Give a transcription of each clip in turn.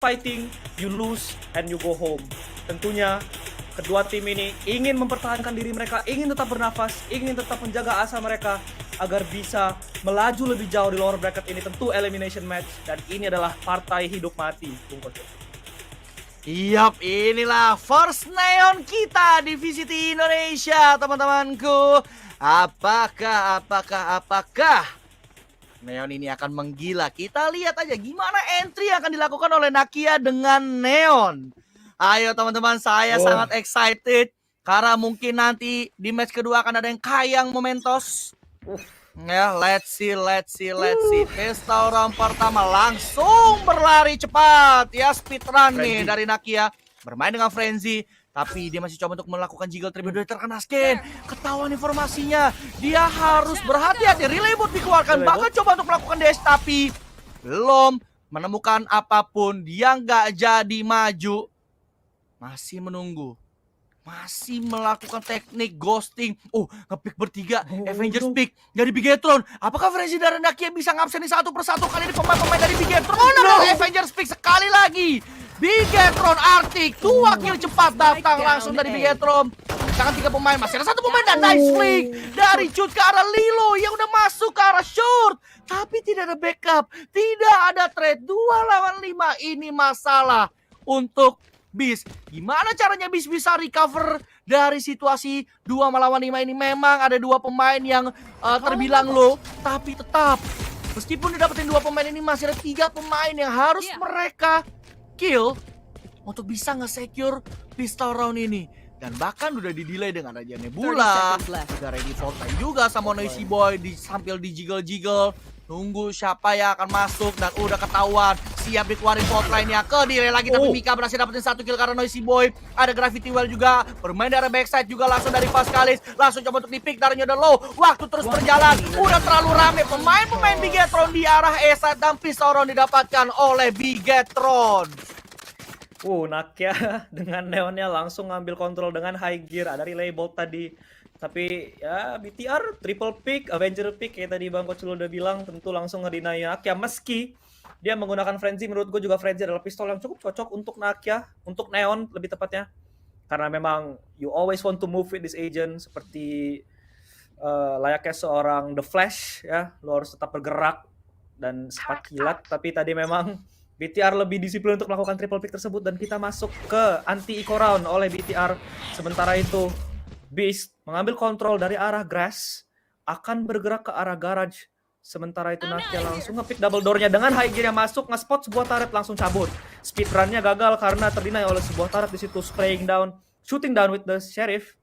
fighting, you lose, and you go home. Tentunya kedua tim ini ingin mempertahankan diri mereka, ingin tetap bernafas, ingin tetap menjaga asa mereka agar bisa melaju lebih jauh di lower bracket ini. Tentu elimination match, dan ini adalah partai hidup mati, Bung Koco. Yap, inilah First Neon kita di VCT Indonesia, teman-temanku. Apakah Neon ini akan menggila? Kita lihat aja gimana entry yang akan dilakukan oleh Nakia dengan Neon. Ayo teman-teman, saya sangat excited karena mungkin nanti di match kedua akan ada yang Kayang Momentos. Ya, let's see. Pistol round pertama langsung berlari cepat. Ya, speedrun nih dari Nakia. Bermain dengan Frenzy, tapi dia masih coba untuk melakukan jiggle tribute. Terkena scan. Ketahuan informasinya. Dia harus berhati-hati. Relay bot dikeluarkan. Bahkan coba untuk melakukan dash, tapi belum menemukan apapun. Dia nggak jadi maju. Masih menunggu. Masih melakukan teknik ghosting. Nge-pick bertiga. Avengers pick dari Bigetron. Apakah Frenzy dan Nakia bisa ngabsenin satu persatu? Kali ini pemain-pemain dari Bigetron. Avengers pick sekali lagi. Bigetron Arctic. 2 kill cepat datang langsung dari Bigetron. Jangan 3 pemain. Masih ada 1 pemain. Dan nice flick dari Cut ke arah Lilo yang udah masuk ke arah short. Tapi tidak ada backup. Tidak ada trade. 2 lawan 5. Ini masalah untuk Beast. Gimana caranya Beast bisa recover dari situasi 2 melawan 5 ini? Memang ada 2 pemain yang terbilang low, tapi tetap meskipun didapetin 2 pemain ini, masih ada 3 pemain yang harus mereka kill untuk bisa nge-secure pistol round ini. Dan bahkan udah di-delay dengan Raja Nebula. Udah ready for time juga sama Noisy Boy sambil di-jiggle-jiggle. Nunggu siapa yang akan masuk, dan udah ketahuan. Siap dikeluarin potline-nya, ke delay lagi. Tapi Mika berhasil dapetin 1 kill karena Noisy Boy. Ada Gravity Well juga, bermain dari backside juga langsung dari Pascalis. Langsung coba untuk di-pick, darahnya udah low. Waktu terus berjalan, udah terlalu rame. Pemain-pemain Bigetron di arah E-side, dan pistol round didapatkan oleh Bigetron. Nakia dengan Neonnya langsung ngambil kontrol dengan high gear. Ada relay bolt tadi. Tapi ya BTR triple pick, Avenger pick kayak tadi Bang Coach udah bilang, tentu langsung ngedinai Nakia. Meski dia menggunakan Frenzy, menurut gue juga Frenzy adalah pistol yang cukup cocok untuk Nakia, untuk Neon lebih tepatnya. Karena memang you always want to move with this agent, seperti layaknya seorang The Flash ya, lo harus tetap bergerak dan cepat kilat. Tapi tadi memang BTR lebih disiplin untuk melakukan triple pick tersebut, dan kita masuk ke anti-eco round oleh BTR. Sementara itu Beast mengambil kontrol dari arah grass, akan bergerak ke arah garage. Sementara itu Nakia langsung nge-pick double door-nya dengan high gear yang masuk, nge-spot sebuah turret, langsung cabut. Speedrun-nya gagal karena terdinai oleh sebuah turret di situ, spraying down, shooting down with the sheriff.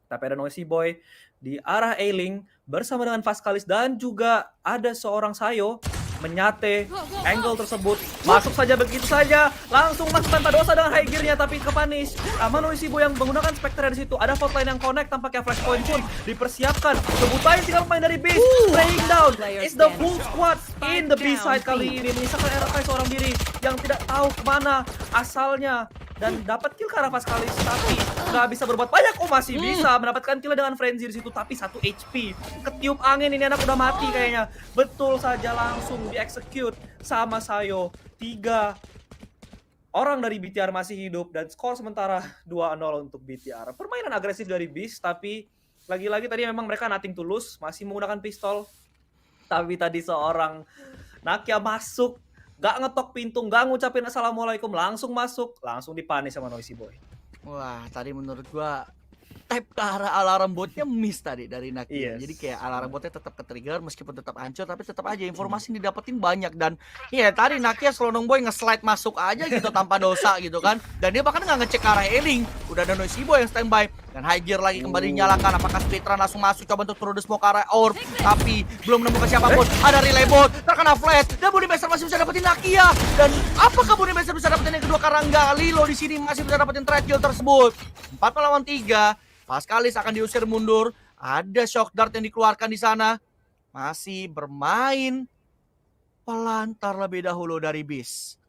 Tapi ada Noisy Boy di arah A-Link bersama dengan Pascalis, dan juga ada seorang Sayo menyate angle tersebut. Masuk saja begitu saja, langsung masuk tanpa dosa dengan high gear-nya, tapi kepanish sama Noisy Boy yang menggunakan Spectre di situ. Ada Fortline yang connect, tampaknya flashpoint pun dipersiapkan. Kebutuhan tinggal pemain dari Beast, spraying down. It's the full squad in the B-side kali ini, menyisakan RFI seorang diri yang tidak tahu kemana asalnya, dan dapat kill ke arah Pascalis, tapi nggak bisa berbuat banyak. Masih bisa mendapatkan kill dengan Frenzy di situ, tapi 1 HP. Ketiup angin, ini anak udah mati kayaknya. Betul saja, langsung di-execute sama Sayo. 3 orang dari BTR masih hidup, dan skor sementara 2-0 untuk BTR. Permainan agresif dari Beast, tapi lagi-lagi tadi memang mereka nothing to lose, masih menggunakan pistol. Tapi tadi seorang Nakia masuk, gak ngetok pintu, gak ngucapin assalamualaikum, langsung masuk, langsung dipanis sama Noisy Boy. Wah, tadi menurut gua tap ke arah alarm botnya miss tadi dari Nakia. Jadi kayak alarm botnya tetap ke-trigger meskipun tetap hancur, tapi tetap aja informasi yang didapetin banyak. Dan iya tadi Nakia Slonong Boy nge-slide masuk aja gitu tanpa dosa gitu kan. Dan dia bahkan nggak ngecek ke arah A-Link. Udah ada Noisy Boy yang standby. Dan high gear lagi kembali dinyalakan. Apakah speedrun langsung masuk coba untuk turun smoke ke arah orb, tapi belum menemukan siapapun. Ada relay bot, terkena flash, dan Bunny Master masih bisa dapetin Nakia. Dan apakah Bunny Master bisa dapetin yang kedua? Karena enggak, Lilo di sini masih bisa dapetin trade kill tersebut. 4 melawan 3. Pascalis akan diusir mundur. Ada shock dart yang dikeluarkan di sana. Masih bermain pelan terlebih dahulu dari Beast.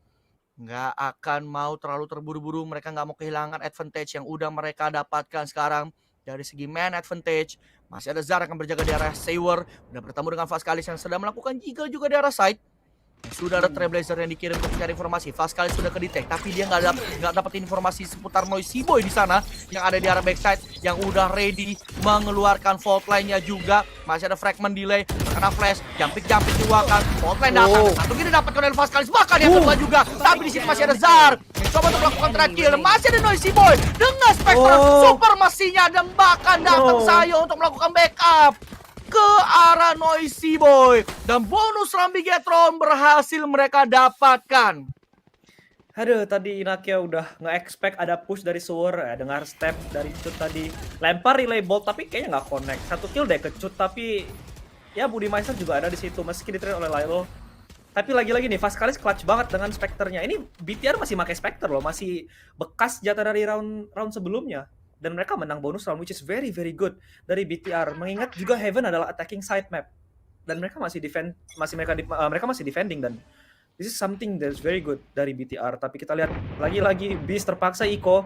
Nggak akan mau terlalu terburu-buru. Mereka nggak mau kehilangan advantage yang udah mereka dapatkan sekarang. Dari segi man advantage, masih ada Zara yang akan berjaga di arah Sawer. Udah bertemu dengan Pascalis yang sedang melakukan jiggle juga di arah side. Sudah ada Trailblazer yang dikirim untuk mencari informasi. Fast kali sudah kedetek, tapi dia nggak dapat informasi seputar Noisy Boy di sana yang ada di arah backside yang udah ready mengeluarkan fault line-nya juga. Masih ada fragment delay, karena flash, jumping diwakan, fault line datang. Satu kali dapat Cornel Fast kali, bahkan yang kedua juga. Tapi di sini masih ada Zar yang coba untuk melakukan trap kill. Dan masih ada Noisy Boy dengan Spectre super masinya dan bahkan datang Sayo untuk melakukan backup ke arah Noisy Boy, dan bonus Rambi Getron berhasil mereka dapatkan. Aduh, tadi Nakia udah nge-expect ada push dari Sewer, ya, dengar step dari Cut tadi. Lempar relay bolt, tapi kayaknya nggak connect. Satu kill deh ke Cut, tapi ya Budimeister juga ada di situ, meski di-trade oleh Lilo. Tapi lagi-lagi nih, Fast Kalis clutch banget dengan Spectre-nya. Ini BTR masih pakai Spectre loh, masih bekas jatah dari round sebelumnya. Dan mereka menang bonus round, which is very good dari BTR. Mengingat juga Heaven adalah attacking side map. Dan mereka masih mereka masih defending, dan this is something that's very good dari BTR. Tapi kita lihat lagi-lagi Beast terpaksa Iko.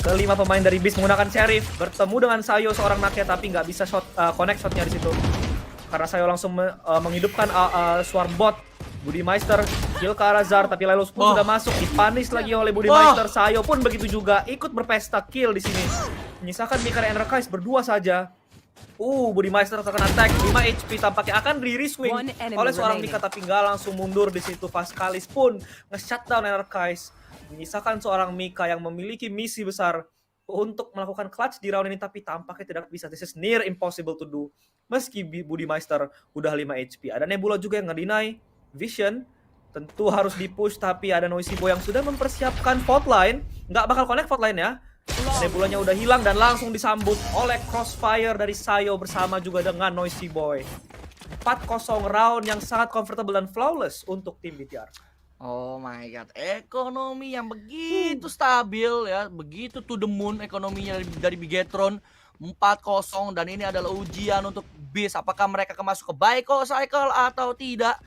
Kelima pemain dari Beast menggunakan Sheriff, bertemu dengan Sayo seorang Nakia, tapi nggak bisa connect shotnya di situ. Karena Sayo langsung menghidupkan Swarm Bot. Budimeister kill ke arah Zar, tapi Lelos pun sudah masuk, dipanis lagi oleh Budimeister. Sayo pun begitu juga, ikut berpesta kill di sini. Menyisakan Mika dan Enrkais berdua saja. Budimeister terkena tag, 5 HP, tampaknya akan re-swing oleh seorang Mika, tapi nggak langsung mundur di situ. Fast Kalis pun nge-shutdown Enrkais, menyisakan seorang Mika yang memiliki misi besar untuk melakukan clutch di round ini, tapi tampaknya tidak bisa. This is near impossible to do. Meski Budimeister udah 5 HP. Ada Nebula juga yang nge-deny Vision, tentu harus di-push, tapi ada Noisy Boy yang sudah mempersiapkan fault line. Nggak bakal connect fault line ya. Nebulanya udah hilang dan langsung disambut oleh crossfire dari Sayo bersama juga dengan Noisy Boy. 4-0 round yang sangat comfortable dan flawless untuk tim BTR. Oh my god, ekonomi yang begitu stabil ya, begitu to the moon ekonominya dari Bigetron. 4-0, dan ini adalah ujian untuk Beast. Apakah mereka akan masuk ke Baiko Cycle atau tidak?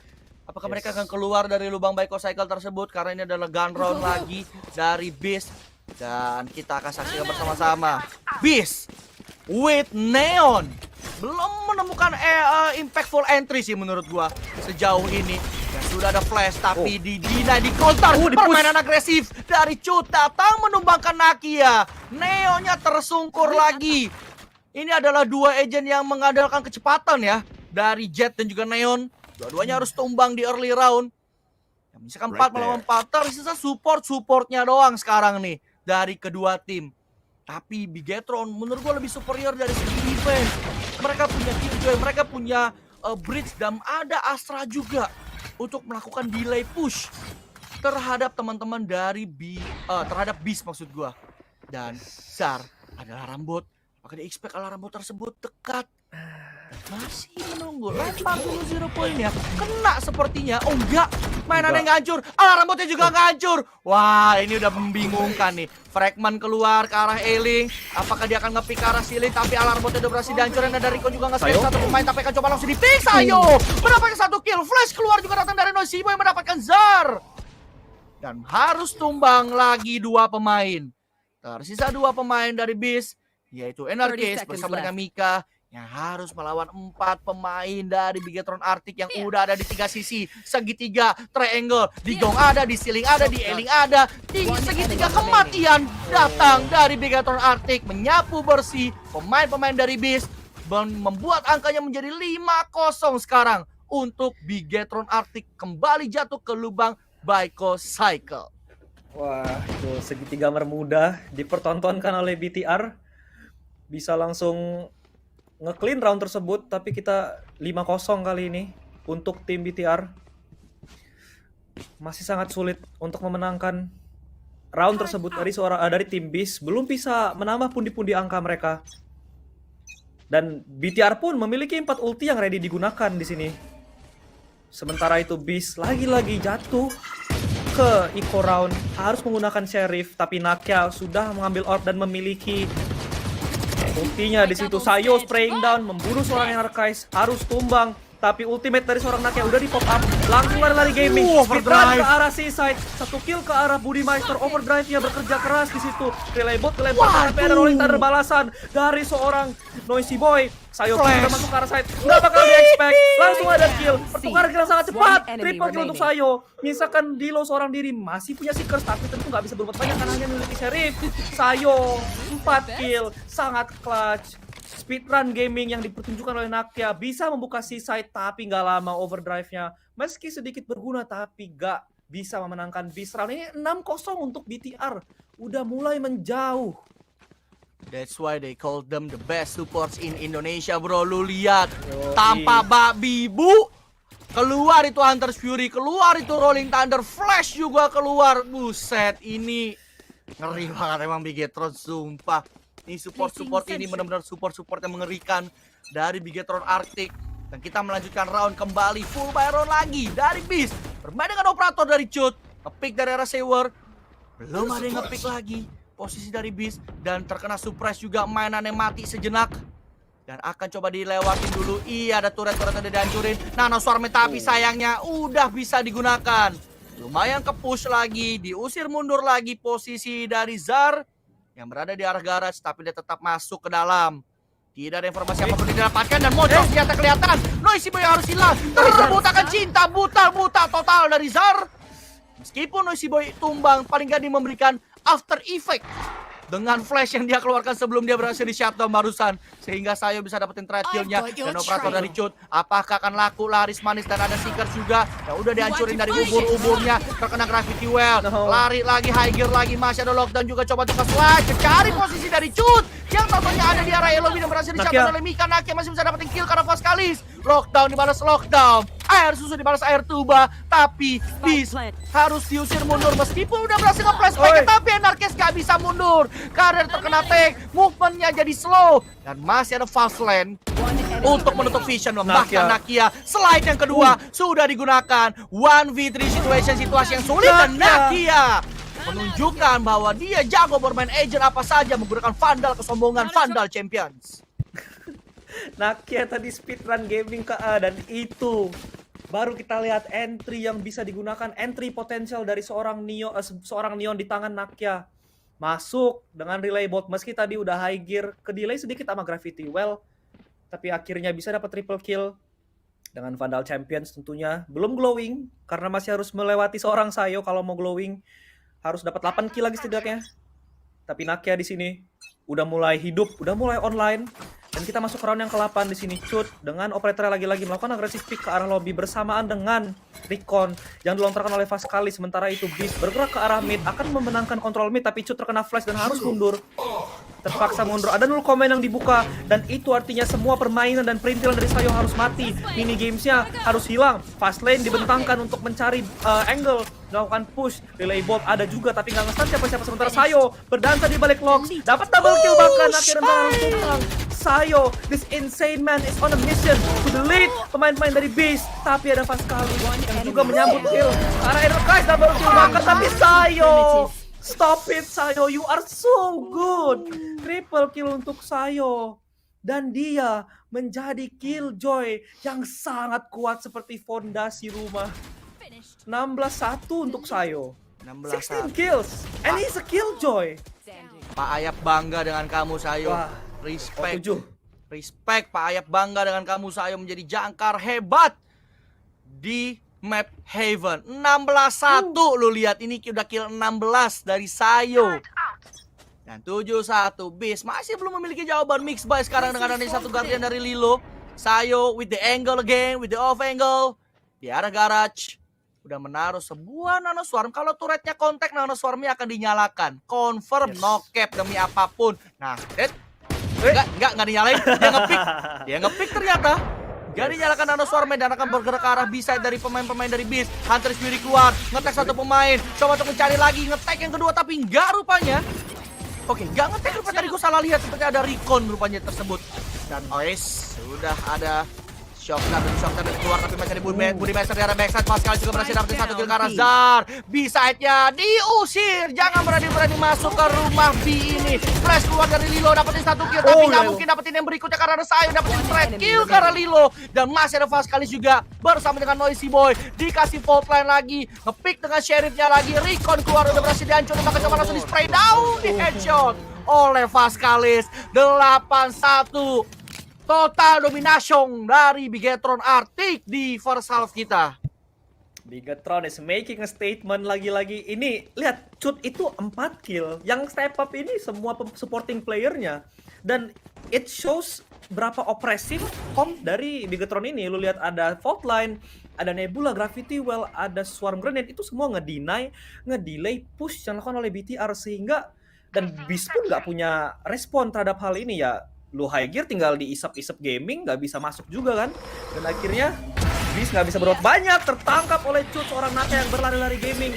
Apakah mereka akan keluar dari lubang Baiko Cycle tersebut? Karena ini adalah gun round lagi dari Beast. Dan kita akan saksikan bersama-sama Beast with Neon. Belum menemukan impactful entry sih menurut gua sejauh ini. Dan sudah ada flash, tapi di counter. Permainan agresif dari Cut datang menumbangkan Nakia. Neonnya tersungkur lagi. Ini adalah dua agent yang mengandalkan kecepatan ya, dari Jet dan juga Neon. Dua-duanya harus tumbang di early round. Misalkan 4 melawan 4, tersisa supportnya doang sekarang nih dari kedua tim. Tapi Bigetron menurut gua lebih superior dari segi defense. Mereka punya Killjoy, mereka punya Bridge, dan ada Astra juga untuk melakukan delay push terhadap teman-teman dari terhadap Beast maksud gua. Dan Zar adalah Rambut. Apakah dia expect Rambut tersebut dekat? Masih menunggu, lempar dulu 0 point ya. Kena sepertinya. Oh enggak, mainannya ngancur. Rambutnya juga ngancur. Wah, ini udah membingungkan nih. Fragment keluar ke arah Ailing. Apakah dia akan nge-pick ke arah ceiling? Tapi rambutnya udah berhasil dihancurin. Dan Rico juga nge-save satu pemain, tapi akan coba langsung di-pick. Sayo mendapatkan 1 kill. Flash keluar juga datang dari Noisy Boy mendapatkan Zar. Dan harus tumbang lagi 2 pemain. Tersisa 2 pemain dari Beast, yaitu Enrkais bersama dengan Mika, yang harus melawan 4 pemain dari Bigetron Arctic yang udah ada di 3 sisi. Segitiga, triangle, di gong ada, di ceiling ada, di ailing ada. Di segitiga kematian datang dari Bigetron Arctic, menyapu bersih pemain-pemain dari Beast, membuat angkanya menjadi 5-0 sekarang untuk Bigetron Arctic kembali jatuh ke lubang Baiko Cycle. Wah, itu segitiga bermuda dipertontonkan oleh BTR. Bisa langsung nge-clean round tersebut, tapi kita 5-0 kali ini untuk tim BTR. Masih sangat sulit untuk memenangkan round tersebut dari tim Beast. Belum bisa menambah pundi-pundi angka mereka. Dan BTR pun memiliki 4 ulti yang ready digunakan di sini. Sementara itu Beast lagi-lagi jatuh ke eco round, harus menggunakan Sheriff, tapi Nakia sudah mengambil orb dan memiliki ultinya di situ. Sayo spraying down, membunuh seorang Enrkais, harus tumbang, Tapi ultimate dari seorang Nakia udah di pop up. Langsung lari-lari gaming. Overdrive. Speedrun ke arah Seaside. 1 kill ke arah Budimeister. Overdrive-nya bekerja keras di situ. Relay bot dilempar. Tapi ada Rolling Thunder balasan dari seorang Noisy Boy. Sayo Flash. udah masuk ke arah side. Nggak bakal di-expect. Langsung ada kill. Pertukaran kill sangat cepat. Triple kill untuk Sayo. Misalkan Dilo seorang diri masih punya Seekers. Tapi tentu nggak bisa berbuat banyak karena hanya memiliki Sheriff. Sayo 4 kill. Sangat clutch. Speedrun gaming yang dipertunjukkan oleh Nakia bisa membuka Seaside tapi nggak lama overdrive-nya. Meski sedikit berguna tapi nggak bisa memenangkan Beast round ini. 6-0 untuk BTR. Udah mulai menjauh. That's why they call them the best supports in Indonesia, bro. Lu lihat, Yoi. tanpa babi bu, keluar itu Hunter's Fury, keluar itu Rolling Thunder, Flash juga keluar. Buset, ini ngeri banget emang Bigetron, sumpah. Ini support ini benar-benar support yang mengerikan dari Bigetron Arctic. Dan kita melanjutkan round kembali, full Byron lagi dari Beast. Bermain dengan operator dari Cut, nge-pick dari arah Sewer. Belum ada yang nge-pick lagi posisi dari Beast, dan terkena surprise juga mainannya mati sejenak. Dan akan coba dilewatin dulu. Iya, ada turret-turret yang udah dihancurin. Nano Swarm tapi sayangnya udah bisa digunakan. Lumayan ke-push lagi, diusir mundur lagi posisi dari Zar yang berada di arah garage, tapi dia tetap masuk ke dalam. Tidak ada informasi apapun yang didapatkan, dan Mojo ternyata kelihatan. Noisy Boy harus hilang. Terbutakan cinta, buta total dari Zar. Meskipun Noisy Boy tumbang, paling gak dia memberikan after effect dengan flash yang dia keluarkan sebelum dia berhasil di shutdown barusan, sehingga Sayo bisa dapetin trade kill-nya. Dan operator dari Cut, apakah akan laku laris manis, dan ada Seekers juga yang udah dihancurin dari ubur-uburnya, terkena Gravity Well. Lari lagi, high gear lagi, masih ada lockdown juga, coba tuh flash, cari posisi dari Cut yang tentunya ada di arah Elobi dan berhasil di shutdown oleh Mika. Nakia masih bisa dapetin kill karena fast kalis. Lockdown dibalas lockdown, air susu dibalas air tuba, tapi Beast harus diusir mundur meskipun udah berhasil nge-flash back, tapi Anarkes gak bisa mundur karena terkena tag, movementnya jadi slow, dan masih ada fast lane untuk menutup vision. Bahkan Nakia slide yang kedua sudah digunakan. 1v3 situasi yang sulit, dan Nakia menunjukkan bahwa dia jago bermain agent apa saja menggunakan Vandal kesombongan Vandal Champions. Nakia tadi speedrun gaming ke A, dan itu baru kita lihat entry yang bisa digunakan, entry potensial dari seorang Neon di tangan Nakia. Masuk dengan relay bot, meski tadi udah high gear, ke delay sedikit sama Gravity Well, tapi akhirnya bisa dapat triple kill dengan Vandal Champions. Tentunya belum glowing karena masih harus melewati seorang Sayo. Kalau mau glowing harus dapat 8 kill lagi setidaknya. Tapi Nakia di sini udah mulai hidup, udah mulai online. Dan kita masuk ke round yang ke-8 di sini. Cut dengan operator lagi-lagi melakukan agresif pick ke arah lobby bersamaan dengan Recon yang dilontarkan oleh Vascali. Sementara itu Beast bergerak ke arah mid, akan memenangkan kontrol mid, tapi Cut terkena flash dan harus mundur. Terpaksa mundur. Ada 0 komen yang dibuka, dan itu artinya semua permainan dan perintilan dari Sayo harus mati. Mini gamesnya harus hilang. Fast lane dibentangkan untuk mencari angle, melakukan push. Relay bot ada juga tapi nggak nge-stun siapa-siapa. Sementara Sayo berdansa di balik locks, dapat double kill bahkan. Akhirnya harus tumbang. Sayo, this insane man is on a mission to delete pemain-pemain dari Beast, tapi ada Vascali yang juga menyambut kill. Karena Enterprise double kill bahkan, tapi Sayo, stop it Sayo, you are so good. Triple kill untuk Sayo, dan dia menjadi killjoy yang sangat kuat seperti fondasi rumah. 16-1 untuk Sayo. 16 kills, and he's a killjoy. Pak Ayap bangga dengan kamu Sayo. Wah, Respect. Respect Pak Ayap, bangga dengan kamu Sayo, menjadi jangkar hebat di map Haven. 16-1 lu lihat, ini udah kill 16 dari Sayo. Dan 7-1 Beast masih belum memiliki jawaban. Mix by sekarang dengan ada satu guardian dari Lilo. Sayo with the angle again, with the off angle di arah garage. Udah menaruh sebuah Nano Swarm. Kalau turretnya kontak, Nano Swarmnya akan dinyalakan. Confirm, no cap demi apapun. Nah, enggak dinyalain. Dia ngepick ternyata. Gak dinyalakan Nano Swarmnya, dan akan bergerak ke arah B-side dari pemain-pemain dari Beast. Hunter's Fury keluar, ngetek satu pemain. Coba untuk mencari lagi, ngetek yang kedua, tapi enggak rupanya. Oke, enggak ngetek rupanya, tadi gue salah lihat. Seperti ada recon rupanya tersebut. Dan Ois sudah ada Shocktar dari keluar tapi masih ada Budi Master di arah backside. Pascal juga berhasil dapetin 1 kill ke arah Zar. B-side-nya diusir. Jangan berani-berani masuk ke rumah B ini. Flash keluar dari Lilo dapetin 1 kill tapi nggak mungkin dapetin yang berikutnya karena ada Sayo dapetin trade kill karena Lilo. Dan masih ada Pascalis juga bersama dengan Noisy Boy. Dikasih fault line lagi. Ngepick dengan Sheriffnya lagi. Recon keluar udah berhasil dihancurin maka coba langsung di spray down di headshot oleh Pascalis. 8-1. Total domination dari Bigetron Arctic di first half kita. Bigetron is making a statement lagi-lagi. Ini lihat, Cut itu 4 kill. Yang step up ini semua supporting playernya. Dan it shows berapa opresif comp dari Bigetron ini. Lu lihat ada Faultline, ada Nebula, Gravity Well, ada Swarm Grenade. Itu semua nge-deny, nge-delay push yang dilakukan oleh BTR. Sehingga, dan Beast pun nggak punya respon terhadap hal ini ya. Lu High Gear tinggal diisap-isap gaming, nggak bisa masuk juga kan. Dan akhirnya Beast nggak bisa berbuat banyak, tertangkap oleh Cut, seorang Naka yang berlari-lari gaming.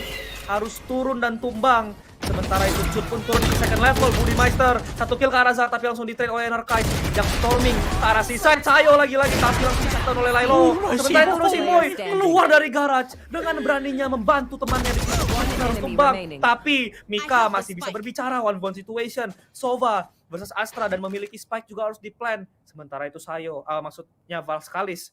Harus turun dan tumbang. Sementara itu Cut pun turun ke second level. Budi Meister, 1 kill ke arah Zar, tapi langsung di-trade oleh Narkais. Yang storming ke arah seaside, Sayo lagi-lagi, tapi langsung di-shutdown oleh Lailo. Sementara itu Noisy Boy keluar dari garage dengan beraninya membantu temannya di situ. Harus tumbang, tapi Mika masih bisa berbicara, one-on-one situation. Sova versus Astra dan memiliki spike juga harus di-plan. Sementara itu Sayo, maksudnya Valskalis,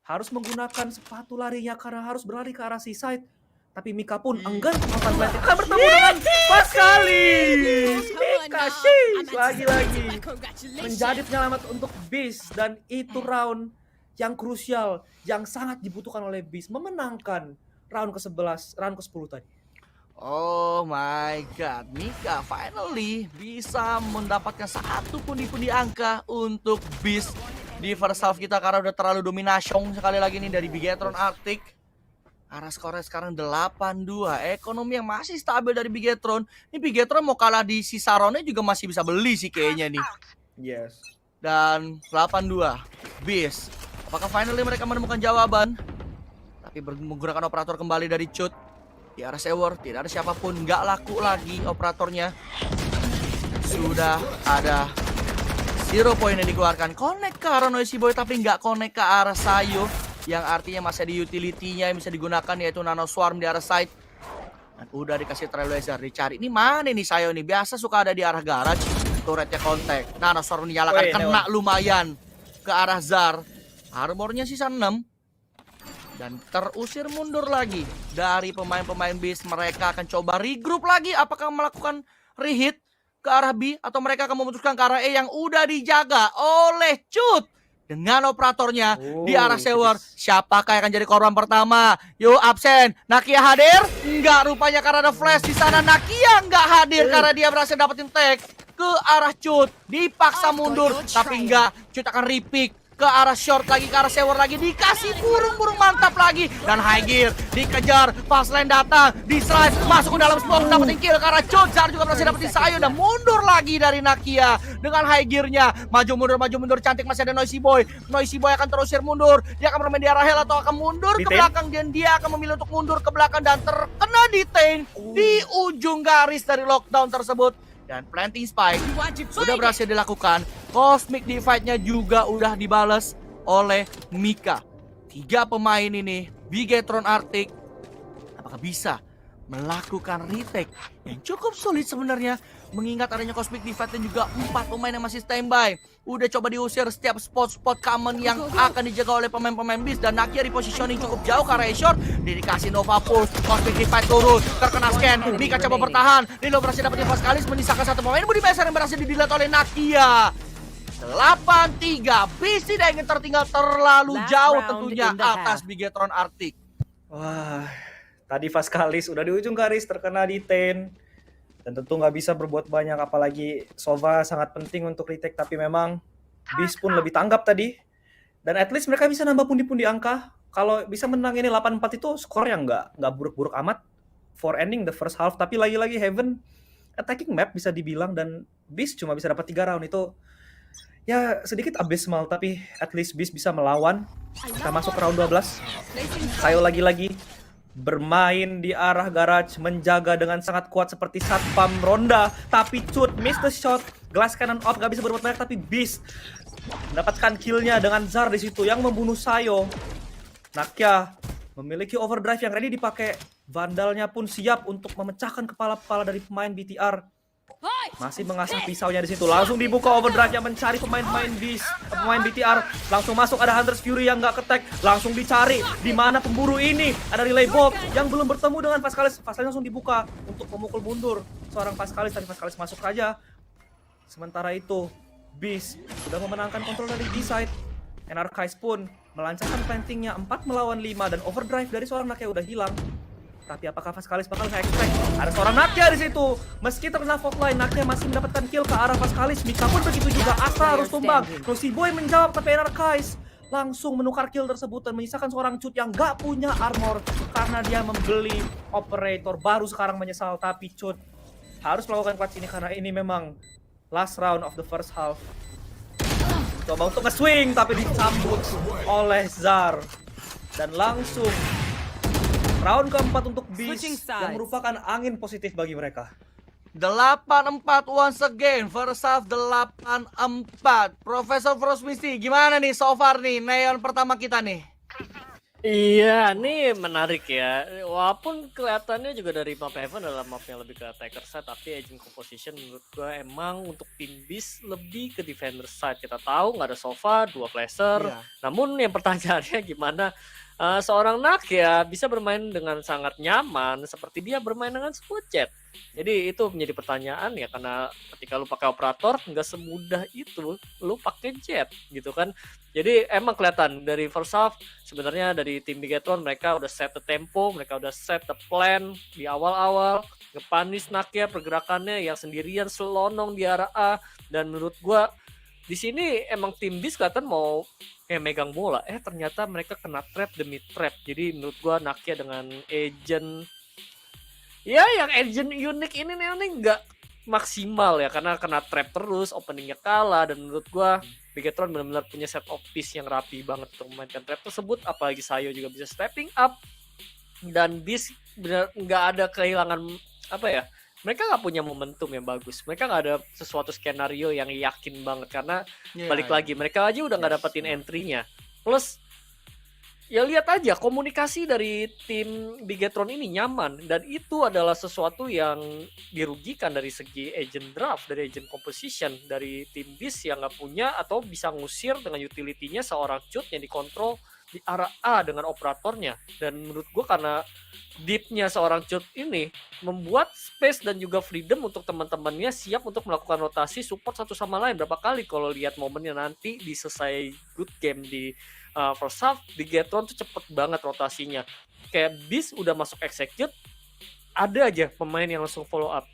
harus menggunakan sepatu larinya karena harus berlari ke arah seaside. Tapi Mika pun enggan melakukan planting. Akan bertemu dengan Pascalis. Mika Sheesh lagi-lagi menjadi penyelamat untuk Beast. Dan itu round yang krusial, yang sangat dibutuhkan oleh Beast. Memenangkan round ke-11, round ke-10 tadi. Oh my god, Mika finally bisa mendapatkan satu pundi-pundi angka untuk Beast di first half kita karena udah terlalu domination sekali lagi nih dari Bigetron Arctic. Arah skornya sekarang 8-2. Ekonomi yang masih stabil dari Bigetron. Ini Bigetron mau kalah di sisa roundnya juga masih bisa beli sih kayaknya nih. Yes. Dan 8-2 Beast. Apakah finally mereka menemukan jawaban? Tapi menggunakan operator kembali dari Cut. Di arah Sewer, tidak ada siapapun, nggak laku lagi operatornya. Sudah ada 0 poin yang dikeluarkan. Connect ke arah Noisy Boy, tapi nggak connect ke arah Sayo. Yang artinya masih ada utility-nya yang bisa digunakan, yaitu Nano Swarm di arah side. Dan udah dikasih Trailblazer, dicari. Ini mana nih Sayo nih? Biasa suka ada di arah garage. Turretnya kontak. Nano Swarm dinyalakan, kena lumayan ke arah Zar. Armornya sisa 6. Dan terusir mundur lagi dari pemain-pemain Beast. Mereka akan coba regroup lagi. Apakah melakukan rehit ke arah B? Atau mereka akan memutuskan ke arah E yang udah dijaga oleh Cut. Dengan operatornya di arah Sewer. Siapakah yang akan jadi korban pertama? Yuk absen. Nakia hadir? Enggak, rupanya karena ada flash di sana. Nakia enggak hadir karena dia berhasil dapetin tag ke arah Cut. Dipaksa mundur. Tapi enggak. Cut akan repick ke arah short lagi, ke arah Sewer lagi, dikasih burung-burung mantap lagi. Dan High Gear dikejar, Fastlane datang, di-slice, masuk ke dalam smoke, dapetin kill ke arah Cut. Zar juga berhasil dapetin Sayo dan mundur lagi dari Nakia dengan High Gear-nya. Maju mundur, cantik masih ada Noisy Boy. Noisy Boy akan terusir mundur, dia akan bermain di arah Hell atau akan mundur ke belakang. Dan dia akan memilih untuk mundur ke belakang dan terkena detain di ujung garis dari lockdown tersebut. Dan planting spike sudah berhasil dilakukan. Cosmic Divide-nya juga udah dibales oleh Mika. 3 pemain ini, Bigetron Arctic, apakah bisa melakukan retake yang cukup sulit sebenarnya, mengingat adanya Cosmic Divide dan juga 4 pemain yang masih standby. Udah coba diusir setiap spot-spot common yang akan dijaga oleh pemain-pemain Beast. Dan Nakia di positioning cukup jauh ke arah short. Dikasih Nova Pulse, Cosmic Divide turun, terkena scan. Mika coba bertahan, Lilo berhasil dapetin Pascalis, menyisakan 1 pemain. Budi Meister yang berhasil didilat oleh Nakia. 8-3, Beast tidak ingin tertinggal terlalu jauh tentunya atas Bigetron Arctic. Wah, tadi Pascalis udah di ujung garis terkena detain. Dan tentu nggak bisa berbuat banyak, apalagi Sova sangat penting untuk retake. Tapi memang Beast pun lebih tanggap tadi. Dan at least mereka bisa nambah pundi-pundi angka. Kalau bisa menang ini 8-4 itu skor yang nggak buruk-buruk amat for ending the first half. Tapi lagi-lagi Heaven attacking map bisa dibilang. Dan Beast cuma bisa dapat 3 round itu. Ya sedikit abysmal, tapi at least Beast bisa melawan. Kita masuk ke round 12. Sayo lagi-lagi bermain di arah garage, menjaga dengan sangat kuat seperti satpam ronda, tapi Cut miss the shot, glass cannon off, gak bisa berbuat banyak, tapi Beast mendapatkan killnya dengan Zar di situ yang membunuh Sayo. Nakia memiliki overdrive yang ready dipakai, Vandalnya pun siap untuk memecahkan kepala-kepala dari pemain BTR. Masih mengasah pisaunya di situ. Langsung dibuka overdrive-nya mencari pemain-pemain pemain BTR. Langsung masuk, ada Hunter's Fury yang nggak ketek. Langsung dicari di mana pemburu ini. Ada Relay Bolt yang belum bertemu dengan Pascalis. Pascalis langsung dibuka untuk memukul mundur seorang Pascalis. Tadi Pascalis masuk saja. Sementara itu Beast sudah memenangkan kontrol dari B-side. Anarchize pun melancarkan plantingnya 4 melawan 5 dan overdrive dari seorang Nakia udah hilang. Tapi apakah Pascalis bakal nge-extract? Ada seorang Nakia di situ. Meski terkena fault line, Nakia masih mendapatkan kill ke arah Pascalis. Mika pun begitu juga. Astra harus tumbang. Rosy Boy menjawab, tapi Anarchize langsung menukar kill tersebut dan menyisakan seorang Cut yang gak punya armor karena dia membeli operator. Baru sekarang menyesal, tapi Cut harus melakukan clutch ini karena ini memang last round of the first half. Coba untuk nge-swing tapi dicambuk oleh Zar. Dan langsung round keempat untuk Beast yang merupakan angin positif bagi mereka. 8-4 once again, first half 8-4. Profesor Frostmisty, gimana nih so far nih Neon pertama kita nih? Iya, ini menarik ya. Walaupun kelihatannya juga dari map Heaven adalah map yang lebih ke attacker side, tapi agent composition menurut gue emang untuk tim Beast lebih ke defender side. Kita tahu nggak ada Sova, 2 flasher. Iya. Namun yang pertanyaannya gimana seorang Nakia bisa bermain dengan sangat nyaman seperti dia bermain dengan Squad Jet. Jadi itu menjadi pertanyaan ya, karena ketika lu pakai operator nggak semudah itu lu pakai jet gitu kan. Jadi emang kelihatan dari first half sebenarnya dari tim Bigetron mereka udah set the tempo, mereka udah set the plan di awal-awal, ngepanis Nakia pergerakannya yang sendirian selonong di arah A. Dan menurut gua di sini emang tim Beast kelihatan mau megang bola, ternyata mereka kena trap demi trap. Jadi menurut gua Nakia dengan agent ya yang agent unik ini nih nggak maksimal ya, karena kena trap terus, openingnya kalah. Dan menurut gua Bigetron benar-benar punya set of piece yang rapi banget untuk memainkan trap tersebut. Apalagi Sayo juga bisa stepping up, dan Beast benar nggak ada kehilangan apa ya, mereka nggak punya momentum yang bagus, mereka nggak ada sesuatu skenario yang yakin banget karena balik lagi mereka aja udah nggak dapetin entry-nya. Plus ya lihat aja komunikasi dari tim Bigetron ini nyaman, dan itu adalah sesuatu yang dirugikan dari segi agent draft, dari agent composition dari tim Beast yang nggak punya atau bisa ngusir dengan utility-nya seorang Cut yang dikontrol di arah A dengan operatornya. Dan menurut gue karena deep-nya seorang Cut ini membuat space dan juga freedom untuk teman-temannya siap untuk melakukan rotasi support satu sama lain. Berapa kali kalau lihat momennya nanti di selesai good game di first half, Bigetron tuh cepet banget rotasinya. Kayak Beast udah masuk execute, ada aja pemain yang langsung follow up.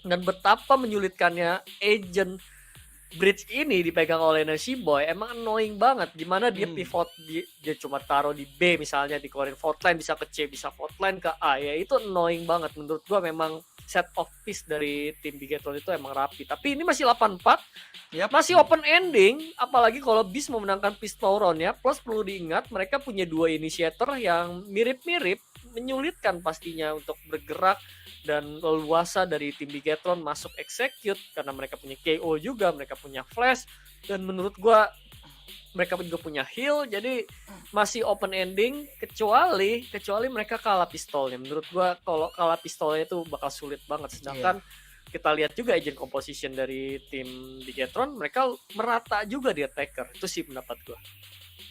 Dan betapa menyulitkannya agent bridge ini dipegang oleh Nasi Boy, emang annoying banget. Gimana dia pivot, dia cuma taruh di B misalnya, dikeluarin forward line bisa ke C, bisa forward line ke A. Ya itu annoying banget. Menurut gua memang set of piece dari tim Bigetron itu emang rapi. Tapi ini masih 8-4, masih open ending. Apalagi kalau Beast memenangkan pistol round ya. Plus perlu diingat mereka punya 2 initiator yang mirip-mirip, menyulitkan pastinya untuk bergerak dan leluasa dari tim Bigetron masuk execute karena mereka punya KO juga, mereka punya flash, dan menurut gua mereka juga punya heal. Jadi masih open ending kecuali mereka kalah pistolnya. Menurut gua kalau kalah pistolnya itu bakal sulit banget. Sedangkan kita lihat juga agent composition dari tim Bigetron, mereka merata juga di attacker. Itu sih pendapat gua.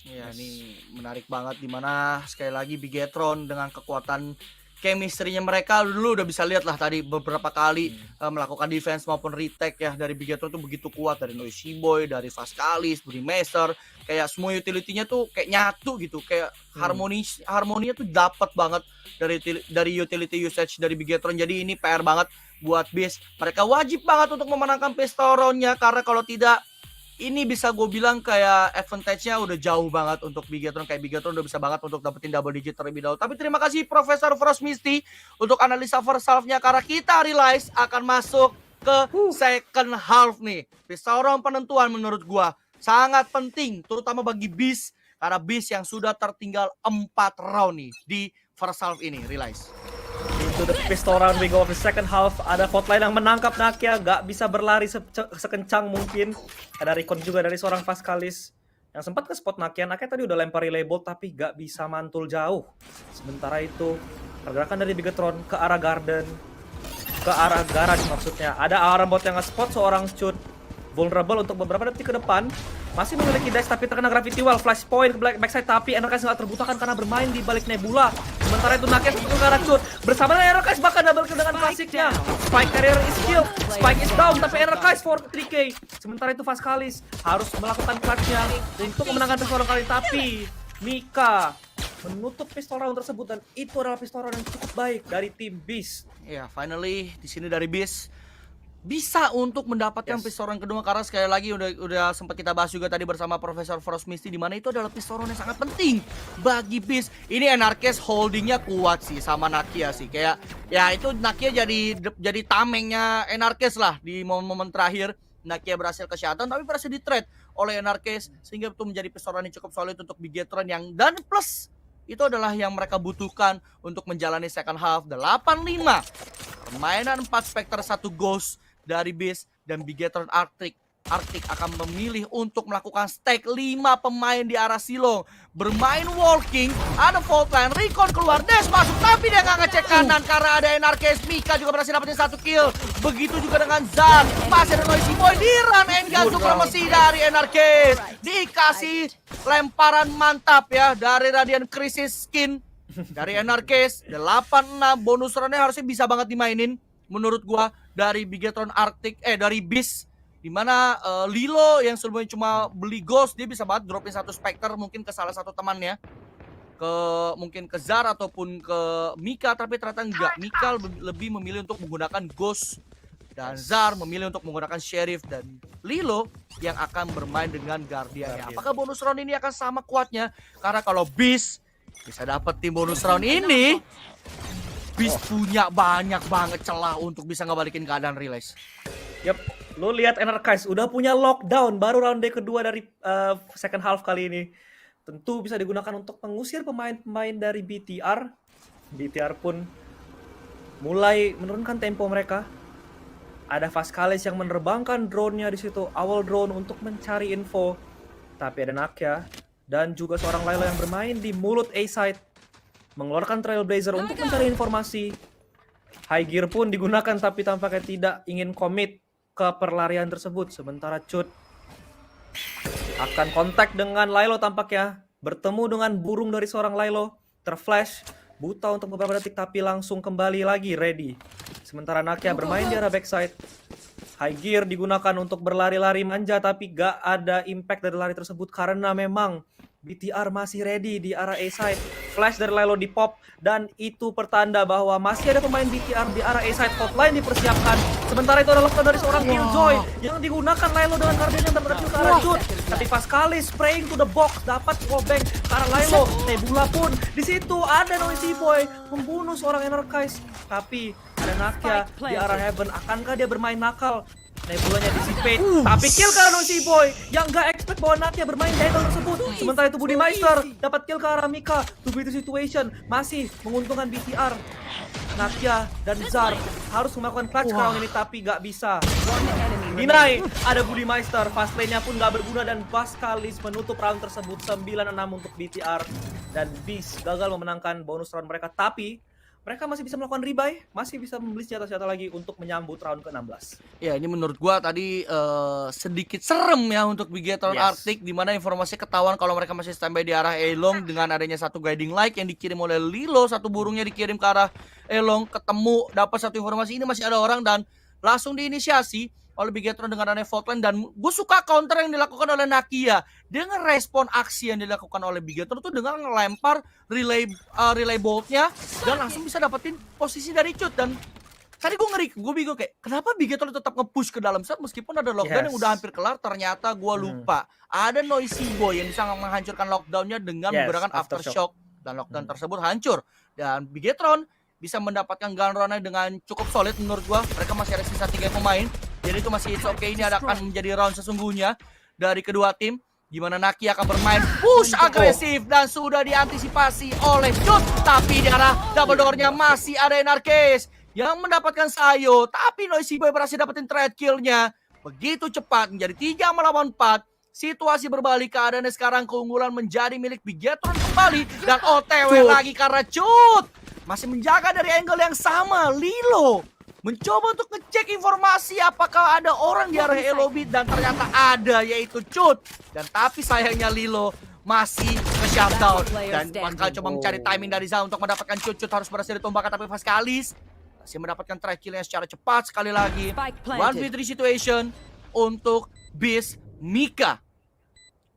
Ya, ini menarik banget dimana sekali lagi Bigetron dengan kekuatan chemistry-nya mereka dulu udah bisa lihat lah tadi beberapa kali melakukan defense maupun retake ya dari Bigetron tuh begitu kuat, dari Noisy Boy, dari Pascalis, Master, kayak semua utility-nya tuh kayak nyatu gitu, kayak harmoninya tuh dapat banget dari utility usage dari Bigetron. Jadi ini PR banget buat Beast. Mereka wajib banget untuk memenangkan pistol round-nya karena kalau tidak ini bisa gue bilang kayak advantage-nya udah jauh banget untuk Bigetron. Kayak Bigetron udah bisa banget untuk dapetin double digit terlebih dahulu. Tapi terima kasih Profesor Frostmisty untuk analisa first half-nya, karena kita realize akan masuk ke second half nih. Pistol round penentuan menurut gue sangat penting, terutama bagi Beast, karena Beast yang sudah tertinggal 4 round nih di first half ini, Realize. Into the pistol round we go of the second half. Ada Hotline yang menangkap Nakia, gak bisa berlari sekencang mungkin. Ada recon juga dari seorang Pascalis yang sempat ke spot Nakia. Nakia tadi udah lempar relay bolt tapi gak bisa mantul jauh. Sementara itu pergerakan dari Bigetron ke arah Garden, ke arah garage maksudnya. Ada Aram bot yang nge-spot seorang Cut. Vulnerable untuk beberapa detik ke depan. Masih memiliki dash tapi terkena gravity well. Flashpoint ke backside tapi NRKS nggak terbutakan karena bermain di balik Nebula. Sementara itu Nakia ke arah Cut. Bersama dengan NRKS bahkan double kill dengan klasiknya. Spike carrier is killed. Spike is down tapi NRKS for 3K. Sementara itu Pascalis harus melakukan clutch-nya untuk memenangkan pistol round kali. Tapi Mika menutup pistol round tersebut dan itu adalah pistol round yang cukup baik dari tim Beast. Ya, finally di sini dari Beast bisa untuk mendapatkan pistol round kedua karena sekali lagi udah sempat kita bahas juga tadi bersama Profesor Frost Misty di mana itu adalah pistol round yang sangat penting bagi Beast. Ini NRKS holdingnya kuat sih sama Nakia sih, kayak ya itu Nakia jadi tamengnya NRKS lah di momen-momen terakhir. Nakia berhasil ke shutdown tapi berhasil di trade oleh NRKS sehingga itu menjadi pistol round yang cukup solid untuk Bigetron yang dan plus itu adalah yang mereka butuhkan untuk menjalani second half. 8-5 permainan 4 Spectre 1 Ghost dari Beast dan Bigetron Arctic akan memilih untuk melakukan stack 5 pemain di arah Silong. Bermain walking, ada fault line, Recon keluar, Dash masuk, tapi dia nggak ngecek kanan karena ada NRKS. Mika juga berhasil dapetin 1 kill. Begitu juga dengan Zar, masih ada Noisy Boy di run Engan supremasi dari NRKS. Dikasih lemparan mantap ya dari Radiant Crisis skin dari NRKS. 8-6 bonus runnya harusnya bisa banget dimainin menurut gua dari Bigetron Arctic dari Beast, dimana Lilo yang sebelumnya cuma beli Ghost dia bisa banget dropin 1 Spectre mungkin ke salah satu temannya, mungkin ke Zar ataupun ke Mika, tapi ternyata enggak. Mika lebih memilih untuk menggunakan Ghost dan Zar memilih untuk menggunakan Sheriff dan Lilo yang akan bermain dengan Guardian. Apakah bonus round ini akan sama kuatnya? Karena kalau Beast bisa dapetin bonus round ini, Beast punya banyak banget celah untuk bisa ngebalikin keadaan Realize. Yap, lu lihat NRKS udah punya lockdown baru round day kedua dari second half kali ini. Tentu bisa digunakan untuk mengusir pemain-pemain dari BTR. BTR pun mulai menurunkan tempo mereka. Ada Pascalis yang menerbangkan drone-nya di situ, awal drone untuk mencari info. Tapi ada Nakia dan juga seorang Layla yang bermain di mulut A-side, mengeluarkan Trailblazer untuk mencari informasi. High gear pun digunakan tapi tampaknya tidak ingin komit ke perlarian tersebut. Sementara Cut akan kontak dengan Lilo tampaknya. Bertemu dengan burung dari seorang Lilo. Terflash, buta untuk beberapa detik tapi langsung kembali lagi ready. Sementara Nakia bermain di arah backside. High gear digunakan untuk berlari-lari manja tapi gak ada impact dari lari tersebut karena memang BTR masih ready di arah A-side. Flash dari Lilo di pop dan itu pertanda bahwa masih ada pemain BTR di arah A-side. Hotline dipersiapkan. Sementara itu ada lockdown dari seorang Killjoy yang digunakan Lilo dengan Guardian yang terhadap ke arah Cut. Tapi Pascalis spraying to the box dapat wallbang ke arah Lilo. Nebula pun di situ ada Noisy Boy membunuh seorang NRKS. Tapi ada Nakia di arah Heaven. Akankah dia bermain nakal? Nebulanya dissipate, tapi kill ke arah Noisy Boy yang gak expect bahwa Nakia bermain di angle tersebut. Sementara itu Budimeister dapat kill ke arah Mika. To be the situation masih menguntungkan BTR. Nakia dan Zar harus melakukan clutch round ini tapi gak bisa. Deny, ada Budimeister, fast lane-nya pun gak berguna dan Pascalis menutup round tersebut 9-6 untuk BTR. Dan Beast gagal memenangkan bonus round mereka, tapi mereka masih bisa melakukan rebuy, masih bisa membeli senjata-senjata lagi untuk menyambut round ke-16. Ya, ini menurut gua tadi sedikit serem ya untuk Bigetron Arctic, di mana informasi ketahuan kalau mereka masih standby di arah Elong dengan adanya satu guiding light yang dikirim oleh Lilo, satu burungnya dikirim ke arah Elong, ketemu dapat satu informasi ini masih ada orang dan langsung diinisiasi oleh Bigetron dengan adanya Faultline. Dan gue suka counter yang dilakukan oleh Nakia. Dia ngerespon aksi yang dilakukan oleh Bigetron tuh dengan ngelempar relay boltnya dan langsung bisa dapetin posisi dari Cut. Dan tadi gue bingung kayak kenapa Bigetron tetap nge-push ke dalam set meskipun ada lockdown yang udah hampir kelar. Ternyata gue lupa ada Noisy Boy yang bisa menghancurkan lockdownnya dengan menggunakan Aftershock. Dan lockdown tersebut hancur. Dan Bigetron bisa mendapatkan gun run-nya dengan cukup solid menurut gue. Mereka masih ada sisa 3 pemain. Jadi itu masih it's okay, ini akan menjadi round sesungguhnya dari kedua tim. Gimana Naki akan bermain push agresif dan sudah diantisipasi oleh Cut. Tapi di arah double door-nya masih ada Enarkes yang mendapatkan Sayo. Tapi Noisy Boy berhasil dapetin trade kill-nya. Begitu cepat menjadi 3 melawan 4. Situasi berbalik, keadaannya sekarang keunggulan menjadi milik Bigetron kembali. Dan OTW lagi karena Cut masih menjaga dari angle yang sama. Lilo mencoba untuk ngecek informasi apakah ada orang di arah Elobit dan ternyata ada, yaitu Cut. Dan tapi sayangnya Lilo masih ke-shutdown dan bakal coba mencari timing dari Zal untuk mendapatkan Cut. Cut harus berhasil ditumbangkan, tapi Vaskalis masih mendapatkan track kill yang secara cepat sekali lagi. 1v3 situation untuk Beast Mika.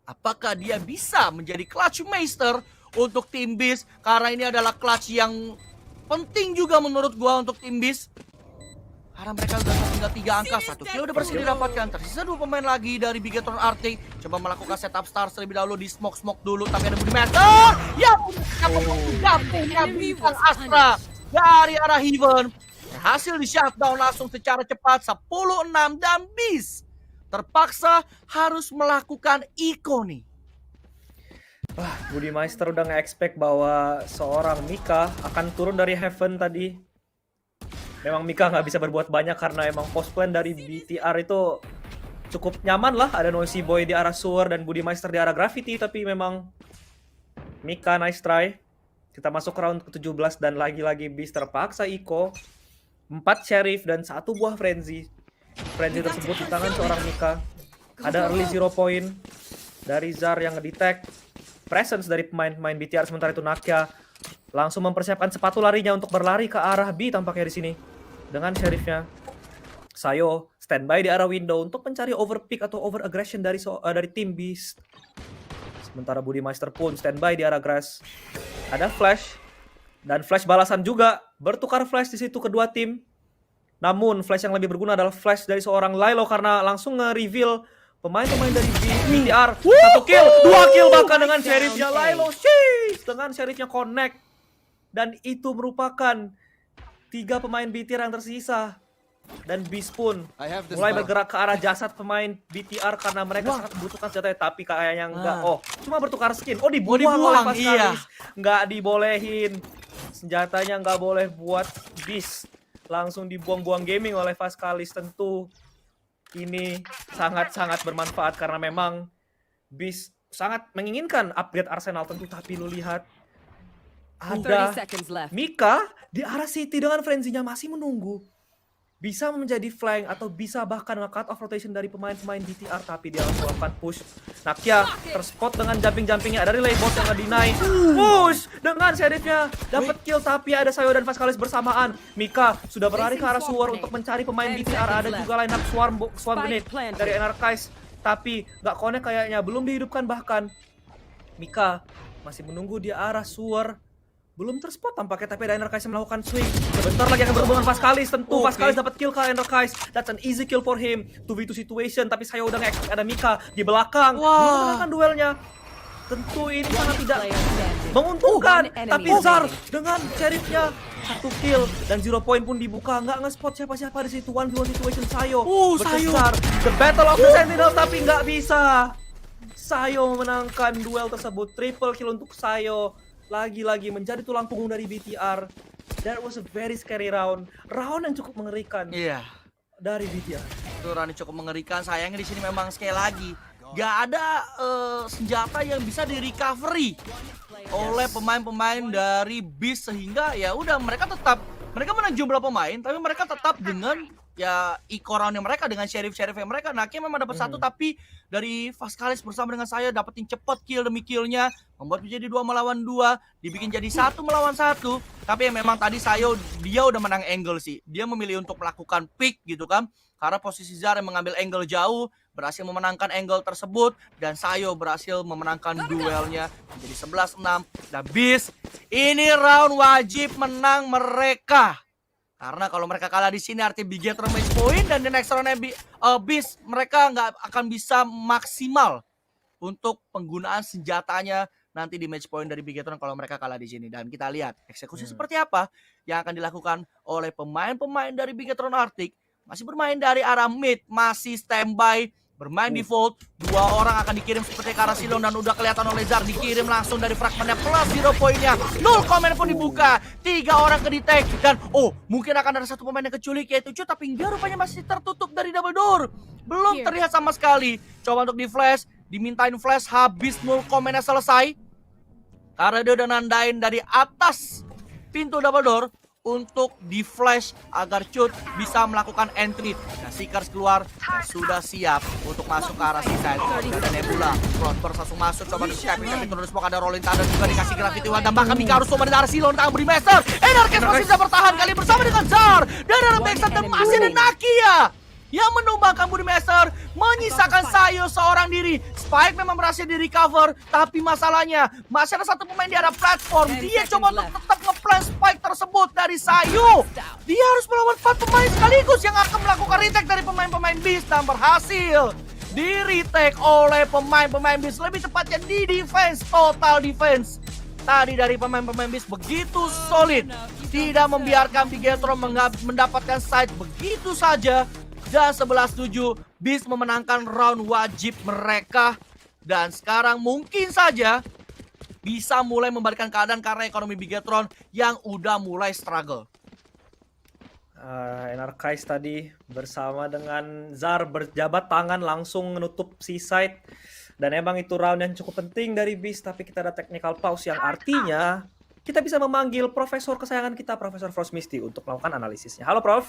Apakah dia bisa menjadi clutch master untuk tim Beast? Karena ini adalah clutch yang penting juga menurut gua untuk tim Beast. Karena mereka udah tinggal 3 angka, 1 kill udah berhasil didapatkan. Tersisa 2 pemain lagi dari Bigetron Arctic. Coba melakukan setup stars terlebih dahulu di smoke dulu, tapi ada Budi Master yang mendampingkan bintang Astra dari arah Heaven. Berhasil di shutdown langsung secara cepat 10-6 dan Beast terpaksa harus melakukan eco nih. Budi Meister udah nge-expect bahwa seorang Mika akan turun dari Heaven tadi. Memang Mika nggak bisa berbuat banyak karena emang post plan dari BTR itu cukup nyaman lah. Ada Noisy Boy di arah Sewer dan Budi Meister di arah Gravity. Tapi memang Mika nice try. Kita masuk ke round ke-17 dan lagi-lagi Beast terpaksa eco. 4 Sheriff dan 1 buah Frenzy. Frenzy tersebut di tangan seorang Mika. Ada early 0 point dari Zar yang ngedetect presence dari pemain-pemain BTR. Sementara itu Nakia langsung mempersiapkan sepatu larinya untuk berlari ke arah B tampaknya di sini. Dengan Sheriffnya, Sayo standby di arah window untuk mencari overpick atau over aggression dari tim Beast. Sementara Budi Meister pun standby di arah grass. Ada flash dan flash balasan juga, bertukar flash di situ kedua tim. Namun flash yang lebih berguna adalah flash dari seorang Lilo karena langsung nge-reveal pemain-pemain dari BTR. 1 kill, 2 kill bahkan dengan Sheriffnya Lilo. Dengan Sheriffnya connect. Dan itu merupakan 3 pemain BTR yang tersisa. Dan Beast pun mulai bergerak ke arah jasad pemain BTR karena mereka sangat membutuhkan senjatanya. Tapi kayaknya enggak. Oh, cuma bertukar skin. Oh, dibuang oleh Vaskalis. Enggak dibolehin. Senjatanya enggak boleh buat Beast. Langsung dibuang-buang gaming oleh Vaskalis. Tentu ini sangat-sangat bermanfaat karena memang Beast sangat menginginkan upgrade arsenal tentu. Tapi lu lihat ada Mika di arah City dengan frenzy-nya masih menunggu. Bisa menjadi flank atau bisa bahkan nge-cut off rotation dari pemain-pemain BTR. Tapi dia langsung melakukan push. Nakia terspot dengan jumping-jumpingnya. Ada relay bot yang nge-deny. Push dengan Sheriffnya. Dapat kill tapi ada Sayo dan Vaskalis bersamaan. Mika sudah berlari ke arah Sewer untuk mencari pemain BTR. Ada juga line up Swarm Grenade dari Enarkais. Tapi gak connect kayaknya. Belum dihidupkan bahkan. Mika masih menunggu di arah Sewer. Belum terspot tampaknya, tapi ada Enarkais yang melakukan swing. Sebentar lagi akan berhubungan Vaskalis. Tentu Vaskalis dapat kill ke Enarkais. That's an easy kill for him. 2v2 situation, tapi saya udah nge-expect ada Mika di belakang. Belum memenangkan duelnya. Tentu ini sangat tidak menguntungkan. Tapi Zar dengan Sheriffnya 1 kill dan 0 point pun dibuka. Nggak nge-spot siapa-siapa di situ. 1v1 situation Sayo berkejar. The Battle of the Sentinels, tapi nggak bisa. Sayo memenangkan duel tersebut. Triple kill untuk Sayo. Lagi-lagi menjadi tulang punggung dari BTR. That was a very scary round. Round yang cukup mengerikan. Iya. Dari BTR. Itu round yang cukup mengerikan. Sayangnya di sini memang sekali lagi gak ada senjata yang bisa di recovery oleh pemain-pemain dari Beast, sehingga ya udah mereka menang jumlah pemain, tapi mereka tetap dengan ya eco roundnya mereka dengan sheriff-sheriffnya mereka. Nakia memang dapat 1, tapi dari Vaskalis bersama dengan saya dapetin cepet kill demi killnya, membuat menjadi 2 melawan 2, dibikin jadi 1 melawan 1. Tapi ya memang tadi Sayo dia udah menang angle sih, dia memilih untuk melakukan pick gitu kan, karena posisi Zar yang mengambil angle jauh, berhasil memenangkan angle tersebut, dan Sayo berhasil memenangkan duelnya menjadi 11-6. Dan Beast ini round wajib menang mereka. Karena kalau mereka kalah di sini artinya Bigetron match point, dan di next round Beast mereka nggak akan bisa maksimal untuk penggunaan senjatanya nanti di match point dari Bigetron kalau mereka kalah di sini. Dan kita lihat eksekusi seperti apa yang akan dilakukan oleh pemain-pemain dari Bigetron Arctic. Masih bermain dari arah mid, masih standby bermain default. 2 orang akan dikirim seperti ke arah Silon dan udah kelihatan oleh Zar. Dikirim langsung dari fragmentnya plus 0 poinnya. 0 komen pun dibuka. 3 orang ke detect dan mungkin akan ada satu pemain yang keculik yaitu Cu, tapi dia rupanya masih tertutup dari double door. Belum terlihat sama sekali. Coba untuk di flash, dimintain flash habis 0 komennya selesai. Karena dia udah nandain dari atas pintu double door untuk di flash agar Cut bisa melakukan entry. Nah, Seekers keluar dan sudah siap untuk masuk ke arah seaside. Ada Nebula, Frontburst langsung masuk, coba di stepping tapi terus ada Rolling Thunder juga dikasih Gravity One dan bahkan Mika harus coba dari arah Silon tangan beri Master. Enerkes masih bisa bertahan kali bersama dengan Zar dan ada backside dan masih ada Nakia yang menumbangkan Budi Master, menyisakan Sayo seorang diri. Spike memang berhasil di recover, tapi masalahnya masih ada satu pemain di arah platform. Dia coba untuk tetap ngeplan Spike tersebut dari Sayo. Dia harus melawan 4 pemain sekaligus yang akan melakukan retake dari pemain-pemain Beast dan berhasil di retake oleh pemain-pemain Beast. Lebih tepatnya di defense, total defense. Tadi dari pemain-pemain Beast begitu solid, tidak membiarkan Bigetron mendapatkan side begitu saja. Dan 11-7 Beast memenangkan round wajib mereka. Dan sekarang mungkin saja bisa mulai membalikkan keadaan karena ekonomi Bigetron yang udah mulai struggle. Enerkais tadi bersama dengan Zar berjabat tangan langsung menutup seaside. Dan emang itu round yang cukup penting dari Beast. Tapi kita ada technical pause yang artinya kita bisa memanggil profesor kesayangan kita, Profesor Frost Misty, untuk melakukan analisisnya. Halo Prof.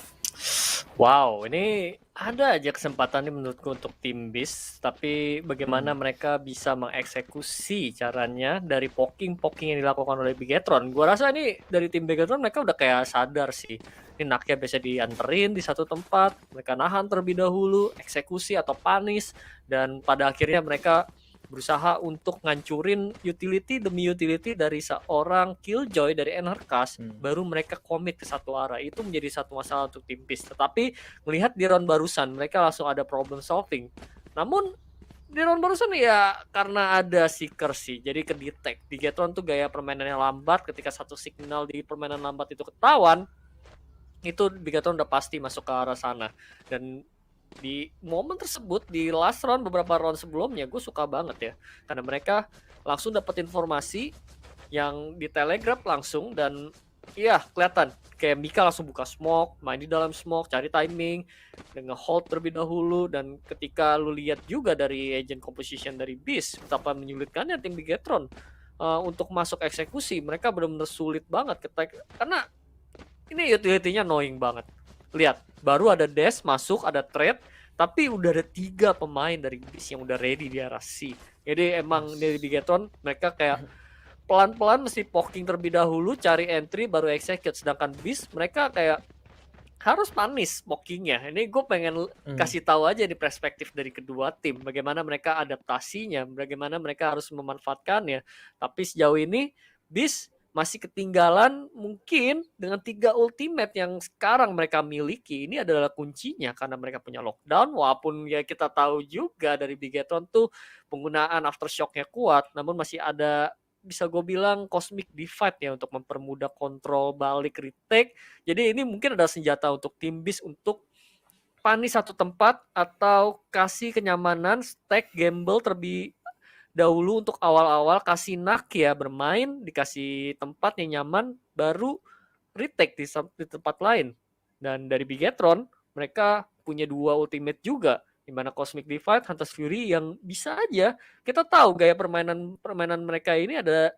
Wow, ini ada aja kesempatan nih menurutku untuk tim Beast, tapi bagaimana mereka bisa mengeksekusi caranya dari poking yang dilakukan oleh Bigetron. Gua rasa ini dari tim Bigetron mereka udah kayak sadar sih. Ini Nakia bisa dianterin di satu tempat, mereka nahan terlebih dahulu, eksekusi atau panis, dan pada akhirnya mereka berusaha untuk ngancurin utility demi utility dari seorang Killjoy dari Enercast, baru mereka komit ke satu arah. Itu menjadi satu masalah untuk tim Beast. Tetapi melihat di round barusan mereka langsung ada problem solving. Namun di round barusan ya karena ada Seeker sih, jadi ke detect. Bigetron tuh gaya permainannya lambat, ketika satu signal di permainan lambat itu ketahuan, itu Bigetron udah pasti masuk ke arah sana. Dan di momen tersebut di last round beberapa round sebelumnya gue suka banget ya karena mereka langsung dapat informasi yang di telegraph langsung dan iya kelihatan kayak Mika langsung buka smoke, main di dalam smoke, cari timing dengan hold terlebih dahulu. Dan ketika lu lihat juga dari agent composition dari Beast betapa menyulitkannya tim Bigetron untuk masuk eksekusi, mereka benar-benar sulit banget karena ini utility-nya annoying banget. Lihat, baru ada dash masuk, ada trade, tapi udah ada 3 pemain dari Beast yang udah ready di arah C. Jadi emang dari Bigetron mereka kayak pelan-pelan mesti poking terlebih dahulu, cari entry baru execute. Sedangkan Beast mereka kayak harus panis pokingnya. Ini gue pengen kasih tahu aja di perspektif dari kedua tim, bagaimana mereka adaptasinya, bagaimana mereka harus memanfaatkannya. Tapi sejauh ini Beast masih ketinggalan mungkin dengan 3 ultimate yang sekarang mereka miliki. Ini adalah kuncinya karena mereka punya lockdown. Walaupun ya kita tahu juga dari Bigetron tuh penggunaan aftershocknya kuat, namun masih ada bisa gue bilang cosmic divide ya untuk mempermudah kontrol balik retake. Jadi ini mungkin ada senjata untuk tim Beast untuk panis satu tempat atau kasih kenyamanan stack gamble terlebih dahulu untuk awal-awal, kasih Nakia bermain, dikasih tempat yang nyaman, baru retake di tempat lain. Dan dari Bigetron, mereka punya 2 ultimate juga, di mana Cosmic Divide, Hunter's Fury yang bisa aja kita tahu gaya permainan mereka ini ada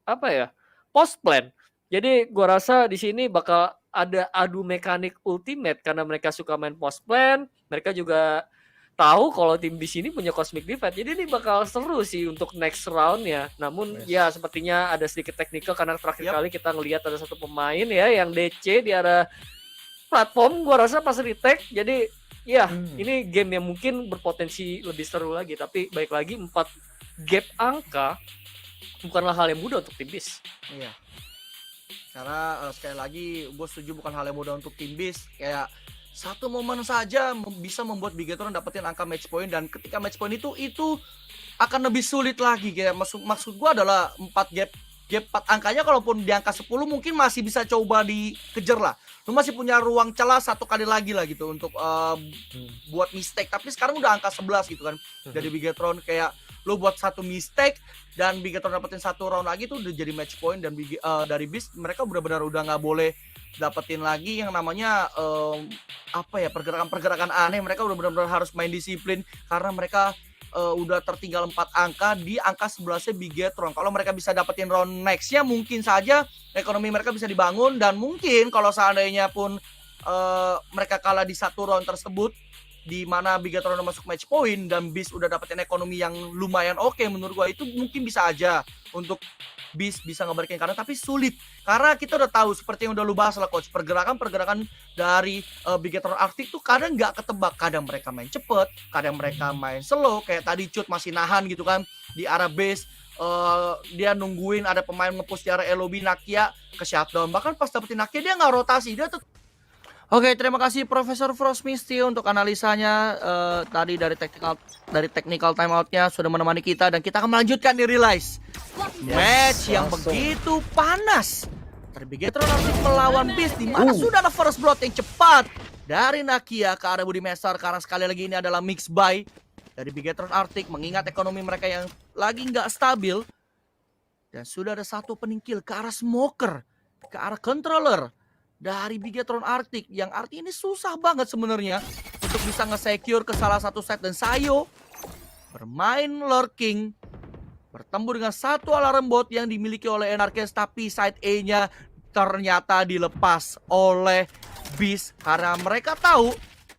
apa ya? Post plan. Jadi gua rasa di sini bakal ada adu mekanik ultimate karena mereka suka main post plan, mereka juga tahu kalau tim di sini punya Cosmic Divide. Jadi ini bakal seru sih untuk next round ya. Namun ya sepertinya ada sedikit teknikal karena terakhir kali kita ngelihat ada satu pemain ya yang DC di arah platform, gua rasa pas retake. Jadi ya ini game yang mungkin berpotensi lebih seru lagi. Tapi baik lagi 4 gap angka bukanlah hal yang mudah untuk tim Beast. Iya. Karena sekali lagi gue setuju bukan hal yang mudah untuk tim Beast. Kayak satu momen saja bisa membuat Bigetron dapetin angka match point, dan ketika match point itu akan lebih sulit lagi. Kayak maksud gue adalah 4 gap 4 angkanya kalaupun di angka 10 mungkin masih bisa coba dikejar lah. Lu masih punya ruang celah satu kali lagi lah gitu untuk buat mistake. Tapi sekarang udah angka 11 gitu kan dari Bigetron. Kayak lu buat satu mistake dan Bigetron dapetin satu round lagi tuh udah jadi match point. Dan dari Beast mereka benar-benar udah nggak boleh dapetin lagi yang namanya pergerakan-pergerakan aneh. Mereka udah benar-benar harus main disiplin karena mereka udah tertinggal 4 angka di angka 11-nya Bigetron. Kalau mereka bisa dapetin round next-nya mungkin saja ekonomi mereka bisa dibangun. Dan mungkin kalau seandainya pun mereka kalah di satu round tersebut di mana Bigetron udah masuk match point dan Beast udah dapetin ekonomi yang lumayan oke, menurut gua itu mungkin bisa aja untuk Beast bisa ngebalikin karena, tapi sulit karena kita udah tahu seperti yang udah lu bahas lah coach, pergerakan dari Bigetron Arctic tuh kadang nggak ketebak, kadang mereka main cepet, kadang mereka main slow, kayak tadi Cut masih nahan gitu kan di arah base, dia nungguin ada pemain nge-push di arah LOB, Nakia ke shutdown, bahkan pas dapetin Nakia dia nggak rotasi, dia tuh. Oke, terima kasih Profesor Frostmisty untuk analisanya tadi dari technical timeoutnya sudah menemani kita, dan kita akan melanjutkan di Realize. Match yang begitu panas. Bigetron Arctic melawan Beast di mana sudah ada first blood yang cepat dari Nakia ke arah Budimaster, karena sekali lagi ini adalah mix buy dari Bigetron Arctic mengingat ekonomi mereka yang lagi nggak stabil. Dan sudah ada satu peningkil ke arah Smoker, ke arah Controller dari Bigetron Arctic, yang artinya ini susah banget sebenarnya untuk bisa nge-secure ke salah satu side. Dan Sayo bermain lurking, bertemu dengan satu alarm bot yang dimiliki oleh Anarchist, tapi side A-nya ternyata dilepas oleh Beast karena mereka tahu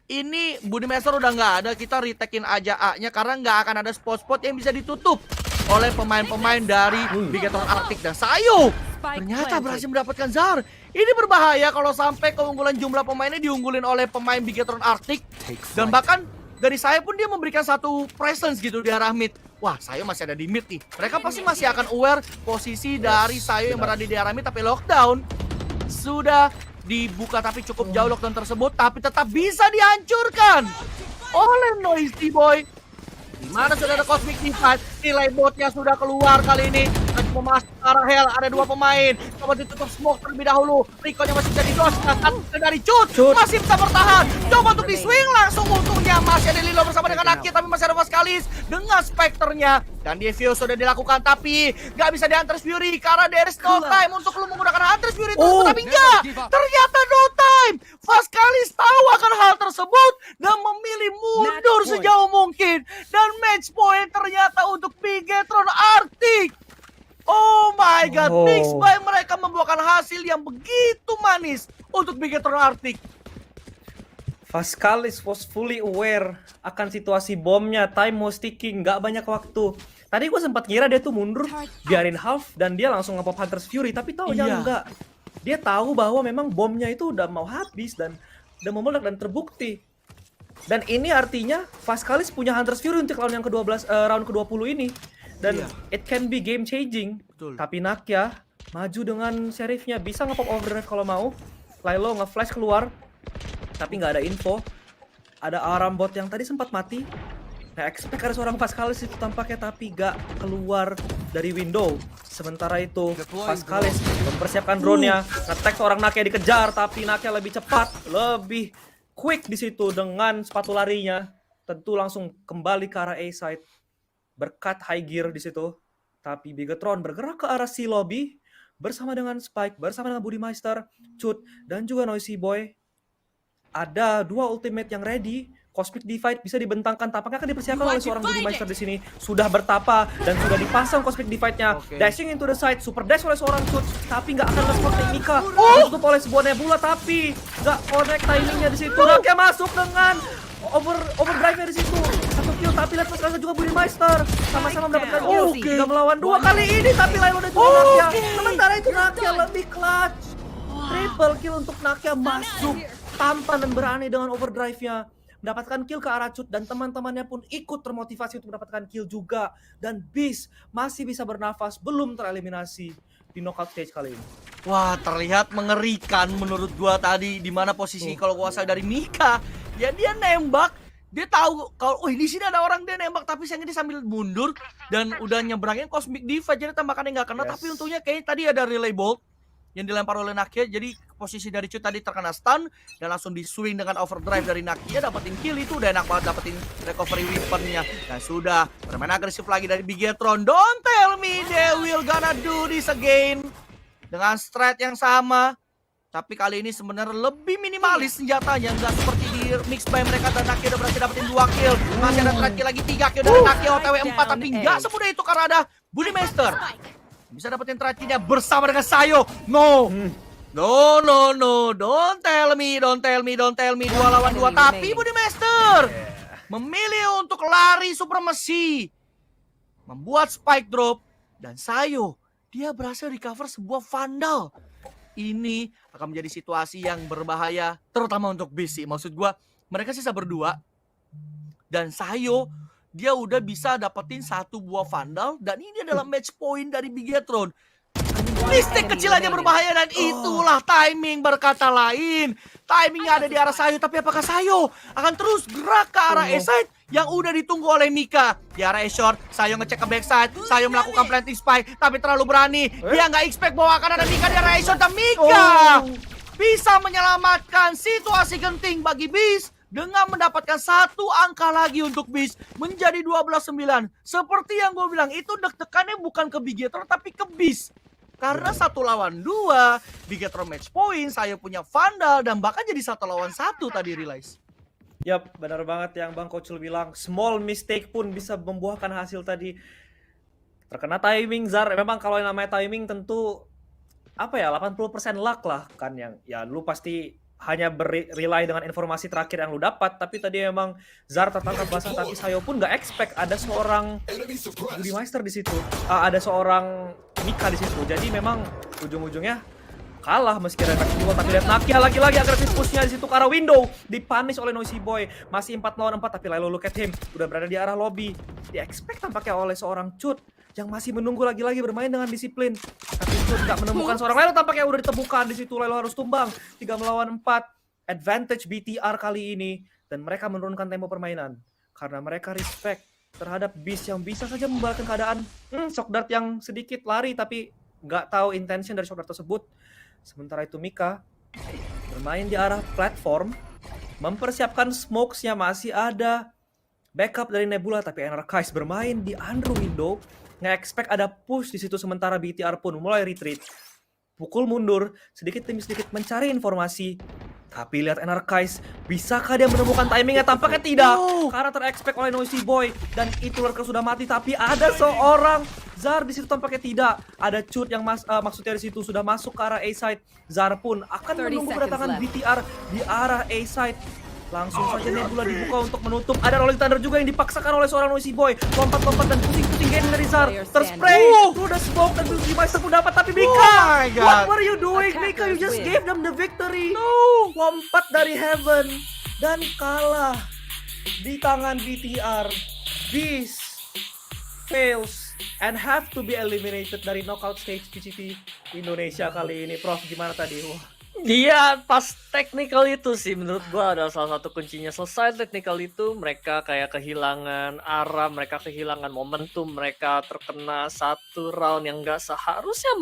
ini Budimaster udah nggak ada, kita retakein aja A-nya karena nggak akan ada spot-spot yang bisa ditutup oleh pemain-pemain dari Bigetron Arctic. Dan Sayo ternyata berhasil mendapatkan Zar. Ini berbahaya kalau sampai keunggulan jumlah pemainnya diunggulin oleh pemain Bigetron Arctic. Dan bahkan dari saya pun dia memberikan satu presence gitu di arah mid. Wah, Sayo masih ada di mid nih. Mereka pasti masih akan aware posisi dari Sayo yang berada di arah mid. Tapi lockdown sudah dibuka, tapi cukup jauh lockdown tersebut. Tapi tetap bisa dihancurkan oleh Noisy Boy. Dimana sudah ada Cosmic Divide, nilai botnya sudah keluar kali ini. Dan masuk ke arah Hell, ada dua pemain. Coba ditutup smoke terlebih dahulu. Rico-nya masih bisa di-dodge, dari Cut masih bisa bertahan. Coba untuk di-swing langsung, untungnya masih ada Lilo bersama dengan Nakia, tapi masih ada Vascalis dengan Spectre-nya. Dan Devio sudah dilakukan, tapi nggak bisa di Hunter's Fury karena there is no time untuk lu menggunakan Hunter's Fury tersebut. Tapi enggak, ternyata no time. Vascalis tahu akan hal tersebut dan memilih mundur sejauh mungkin. Dan match point ternyata untuk Bigetron Arctic. Oh my god, mix by mereka membuahkan hasil yang begitu manis untuk Bigetron Arctic. Vascalis was fully aware akan situasi bomnya, time was ticking, nggak banyak waktu. Tadi gue sempat kira dia tuh mundur, biarin half dan dia langsung nge-pop Hunter's Fury, tapi taunya enggak. Dia tahu bahwa memang bomnya itu udah mau habis dan udah mau meledak dan terbukti. Dan ini artinya Vascalis punya Hunter's Fury untuk round yang ke-12, round ke-20 ini. Dan it can be game changing. Betul. Tapi Nakia maju dengan Sheriffnya, bisa nge-pop overdrive kalau mau. Lilo nge-flash keluar, tapi nggak ada info. Ada alarm bot yang tadi sempat mati. Nah, expect ada seorang Vascalis itu tampaknya, tapi gak keluar dari window. Sementara itu Vascalis mempersiapkan drone-nya, nge-tag seorang Nakia dikejar, tapi Nakia lebih cepat, lebih quick di situ dengan sepatu larinya. Tentu langsung kembali ke arah A side, berkat high gear di situ. Tapi Bigetron bergerak ke arah C lobby bersama dengan Spike, bersama dengan Budimaster, Cut, dan juga Noisy Boy. Ada dua ultimate yang ready. Cosmic Divide bisa dibentangkan, tampaknya akan dipersiapkan oleh seorang Budimaster di sini. Sudah bertapa dan sudah dipasang Cosmic Divide-nya. Dashing into the side, super dash oleh seorang Cut, tapi nggak akan nge-spot Mika. Ditutup oleh sebuah nebula, tapi nggak connect timingnya di situ. Nakia masuk dengan overdrive-nya di situ. Satu kill, tapi lihat pas juga Budimaster sama-sama mendapatkan kill. Nggak melawan dua kali ini, tapi Lilo dan juga Nakia. Sementara itu Nakia lebih clutch. Triple kill untuk Nakia, masuk tampan dan berani dengan overdrive-nya. Mendapatkan kill ke arah Cut, dan teman-temannya pun ikut termotivasi untuk mendapatkan kill juga. Dan Beast masih bisa bernafas, belum tereliminasi di knockout stage kali ini. Wah, terlihat mengerikan menurut gua tadi, di mana posisi kalau gua salah dari Mika. Ya dia nembak, dia tahu kalau di sini ada orang, dia nembak, tapi sayangnya dia sambil mundur dan udah nyebrangin Cosmic Divide, jadi tembakannya nggak kena. Tapi untungnya kayaknya tadi ada relay bolt yang dilempar oleh Nakia. Jadi posisi dari Cut tadi terkena stun dan langsung di swing dengan overdrive dari Nakia, dapetin kill. Itu udah enak banget, dapetin recovery weaponnya. Dan sudah bermain agresif lagi dari Bigetron. Don't tell me they will gonna do this again dengan strat yang sama. Tapi kali ini sebenarnya lebih minimalis senjatanya, nggak seperti di mix by mereka. Dan Nakia udah berhasil dapetin 2 kill. Masih ada terakhir lagi 3 kill dari Nakia OTW 4, tapi nggak semudah itu karena ada Budimaster. Bisa dapetin terakhirnya bersama dengan Sayo. No, don't tell me. 2 lawan 2. Tapi Budimaster memilih untuk lari supremasi, membuat spike drop, dan Sayo dia berhasil recover sebuah Vandal. Ini akan menjadi situasi yang berbahaya, terutama untuk BC. Maksud gua, mereka sisa berdua, dan Sayo dia udah bisa dapetin 1 buah Vandal, dan ini adalah match point dari Bigetron. Mistake kecil aja berbahaya, dan itulah timing berkata lain. Timingnya ada di arah Sayo, tapi apakah Sayo akan terus gerak ke arah A-side yang udah ditunggu oleh Mika? Di arah A-short, Sayo ngecek ke backside, Sayo melakukan planting spy, tapi terlalu berani. Dia nggak expect bahwa akan ada Mika di arah A-short, dan Mika bisa menyelamatkan situasi genting bagi Beast dengan mendapatkan 1 angka lagi untuk Beast, menjadi 12-9. Seperti yang gue bilang, itu deg-degannya bukan ke Bigetron tapi ke Beast. Karena 1 lawan 2, Bigetron match point, saya punya Vandal, dan bahkan jadi 1 lawan 1 tadi realize. Yap, benar banget yang Bang Kocul bilang. Small mistake pun bisa membuahkan hasil tadi. Terkena timing Zar. Memang kalau yang namanya timing tentu apa ya, 80% luck lah kan, yang ya lu pasti hanya rely dengan informasi terakhir yang lu dapat. Tapi tadi memang Zar tertangkap basah, tapi Sayo pun nggak expect ada seorang Budimaster di situ, ada seorang Mika di situ. Jadi memang ujung-ujungnya kalah meski Renax juga. Tapi lihat Nakia lagi-lagi agresif pushnya di situ ke arah window, dipunish oleh Noisy Boy. Masih 4 lawan 4, tapi Lilo look at him, udah berada di arah lobby. Di expect tampaknya oleh seorang Cut yang masih menunggu lagi-lagi bermain dengan disiplin. Tapi Cut nggak menemukan seorang Lilo, tampaknya udah ditemukan di situ. Lilo harus tumbang. 3 melawan 4, advantage BTR kali ini, dan mereka menurunkan tempo permainan karena mereka respect terhadap Beast yang bisa saja membalikkan keadaan. Shock Dart yang sedikit lari, tapi nggak tahu intention dari Shock Dart tersebut. Sementara itu Mika bermain di arah platform, mempersiapkan smokes-nya, masih ada backup dari Nebula, tapi Anarchize bermain di under window, nge-expect ada push di situ. Sementara BTR pun mulai retreat, pukul mundur sedikit demi sedikit mencari informasi. Tapi lihat Anarchize, bisakah dia menemukan timingnya? Tampaknya tidak, karena ter-expect oleh Noisy Boy, dan itu lurker sudah mati. Tapi ada seorang Zar di situ, tampaknya tidak. Ada Cut yang maksudnya di situ sudah masuk ke arah A-side. Zar pun akan menunggu kedatangan BTR di arah A-side. Langsung saja Nebula dibuka untuk menutup. Ada Rolling Thunder juga yang dipaksakan oleh seorang Noisy Boy. Lompat-lompat dan pusing-pusing game dari Zar. Terspray through the smoke, dan Budimaster pun dapat. Tapi Mika, what were you doing Mika? You just gave them the victory. Lompat dari heaven dan kalah di tangan BTR. Beast fails and have to be eliminated dari knockout stage PCT Indonesia kali ini. Prof, gimana tadi? Wah. Dia pas technical itu sih menurut gua adalah salah satu kuncinya. Selesai technical itu, mereka kayak kehilangan arah, mereka kehilangan momentum, mereka terkena 1 round yang gak seharusnya